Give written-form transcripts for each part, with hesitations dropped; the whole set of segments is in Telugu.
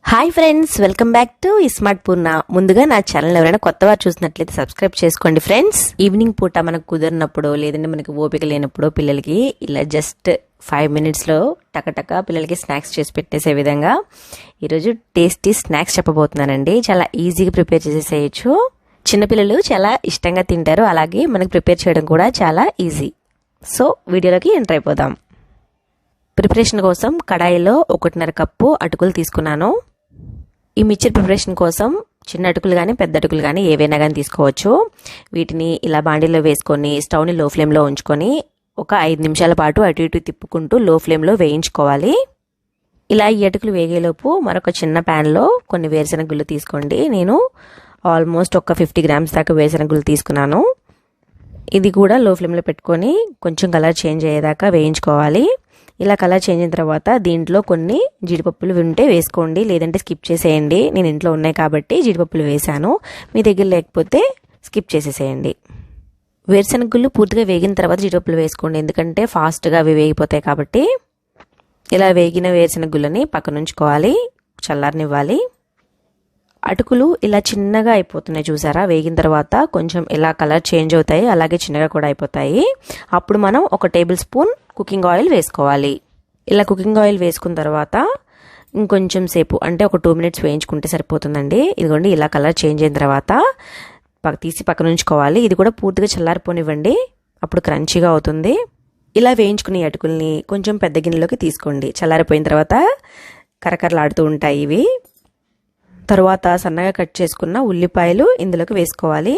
Hi friends, welcome back to smart Purna. ముందుగా నా ఛానల్ ఎవరైనా కొత్తవారు చూసినట్లయితే సబ్స్క్రైబ్ చేసుకోండి ఫ్రెండ్స్. ఈవినింగ్ పూట మనకు కుదిరినప్పుడు లేదంటే మనకి ఓపిక లేనప్పుడు పిల్లలకి ఇలా జస్ట్ 5 minutesలో టకటక పిల్లలకి స్నాక్స్ చేసి పెట్టేసే విధంగా ఈరోజు టేస్టీ స్నాక్స్ చెప్పబోతున్నానండి. చాలా ఈజీగా ప్రిపేర్ చేసేసేయచ్చు. చిన్నపిల్లలు చాలా ఇష్టంగా తింటారు, అలాగే మనకు ప్రిపేర్ చేయడం కూడా చాలా ఈజీ. సో వీడియోలోకి ఎంటర్ అయిపోదాం. ప్రిపరేషన్ కోసం కడాయిలో 1.5 కప్పు అటుకులు తీసుకున్నాను. ఈ మిక్చర్ ప్రిపరేషన్ కోసం చిన్న అటుకులు కానీ పెద్ద అటుకులు కానీ ఏవైనా కానీ తీసుకోవచ్చు. వీటిని ఇలా బాండీలో వేసుకొని స్టవ్ని లో ఫ్లేమ్లో ఉంచుకొని ఒక 5 నిమిషాల పాటు అటు ఇటు తిప్పుకుంటూ లో ఫ్లేమ్లో వేయించుకోవాలి. ఇలా ఈ అటుకులు వేగేలోపు మరొక చిన్న ప్యాన్లో కొన్ని వేరుశెనగ గుళ్ళు తీసుకోండి. నేను ఆల్మోస్ట్ ఒక 50 grams దాకా వేరుశెనగ గుళ్ళు తీసుకున్నాను. ఇది కూడా లో ఫ్లేమ్లో పెట్టుకొని కొంచెం కలర్ చేంజ్ అయ్యేదాకా వేయించుకోవాలి. ఇలా కలర్ చేంజ్ అయిన తర్వాత దీంట్లో కొన్ని జీడిపప్పులు ఉంటే వేసుకోండి, లేదంటే స్కిప్ చేసేయండి. నేను ఇంట్లో ఉన్నాయి కాబట్టి జీడిపప్పులు వేసాను, మీ దగ్గర లేకపోతే స్కిప్ చేసేసేయండి. వేరుశెనగ గుళ్ళు పూర్తిగా వేగిన తర్వాత జీడిపప్పులు వేసుకోండి, ఎందుకంటే ఫాస్ట్గా అవి వేగిపోతాయి కాబట్టి. ఇలా వేగిన వేరుశెనగ గుళ్ళని పక్కన ఉంచుకోవాలి, చల్లారనివ్వాలి. అటుకులు ఇలా చిన్నగా అయిపోతున్నాయి చూసారా, వేగిన తర్వాత కొంచెం ఇలా కలర్ చేంజ్ అవుతాయి, అలాగే చిన్నగా కూడా అయిపోతాయి. అప్పుడు మనం 1 టేబుల్ స్పూన్ కుకింగ్ ఆయిల్ వేసుకోవాలి. ఇలా కుకింగ్ ఆయిల్ వేసుకున్న తర్వాత ఇంకొంచెం సేపు అంటే ఒక 2 minutes వేయించుకుంటే సరిపోతుందండి. ఇదిగోండి ఇలా కలర్ చేంజ్ అయిన తర్వాత తీసి పక్కన ఉంచుకోవాలి. ఇది కూడా పూర్తిగా చల్లారిపోనివ్వండి, అప్పుడు క్రంచీగా అవుతుంది. ఇలా వేయించుకునే అటుకుల్ని కొంచెం పెద్ద గిన్నెలోకి తీసుకోండి. చల్లారిపోయిన తర్వాత కరకరలాడుతూ ఉంటాయి ఇవి. తర్వాత సన్నగా కట్ చేసుకున్న ఉల్లిపాయలు ఇందులోకి వేసుకోవాలి.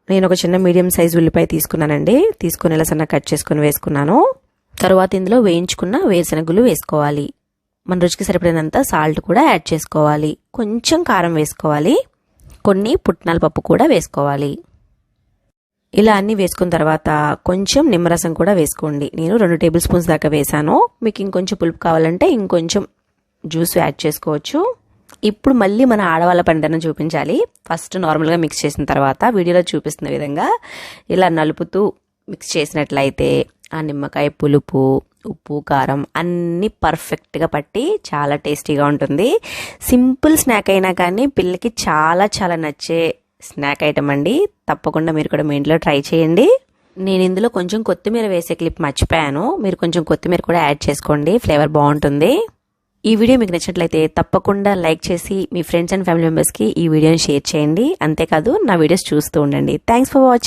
నేను ఒక చిన్న మీడియం సైజ్ ఉల్లిపాయ తీసుకున్నానండి, తీసుకుని ఇలా సన్నగా కట్ చేసుకుని వేసుకున్నాను. తర్వాత ఇందులో వేయించుకున్న వేరుశెనగలు వేసుకోవాలి. మన రుచికి సరిపడినంత సాల్ట్ కూడా యాడ్ చేసుకోవాలి. కొంచెం కారం వేసుకోవాలి, కొన్ని పుట్నాల పప్పు కూడా వేసుకోవాలి. ఇలా అన్నీ వేసుకున్న తర్వాత కొంచెం నిమ్మరసం కూడా వేసుకోండి. నేను 2 టేబుల్ స్పూన్స్ దాకా వేసాను. మీకు ఇంకొంచెం పులుపు కావాలంటే ఇంకొంచెం జ్యూస్ యాడ్ చేసుకోవచ్చు. ఇప్పుడు మళ్ళీ మన ఆడవాళ్ళ పంటను చూపించాలి. ఫస్ట్ నార్మల్గా మిక్స్ చేసిన తర్వాత వీడియోలో చూపిస్తున్న విధంగా ఇలా నలుపుతూ మిక్స్ చేసినట్లయితే ఆ నిమ్మకాయ పులుపు, ఉప్పు, కారం అన్నీ పర్ఫెక్ట్గా పట్టి చాలా టేస్టీగా ఉంటుంది. సింపుల్ స్నాక్ అయినా కానీ పిల్లలకి చాలా చాలా నచ్చే స్నాక్ ఐటమ్ అండి. తప్పకుండా మీరు కూడా మీ ఇంట్లో ట్రై చేయండి. నేను ఇందులో కొంచెం కొత్తిమీర వేసే క్లిప్ మర్చిపోయాను, మీరు కొంచెం కొత్తిమీర కూడా యాడ్ చేసుకోండి, ఫ్లేవర్ బాగుంటుంది. ఈ వీడియో మీకు నచ్చినట్లయితే తప్పకుండా లైక్ చేసి మీ ఫ్రెండ్స్ అండ్ ఫ్యామిలీ మెంబర్స్కి ఈ వీడియోని షేర్ చేయండి. అంతేకాదు నా వీడియోస్ చూస్తూ ఉండండి. Thanks for watching.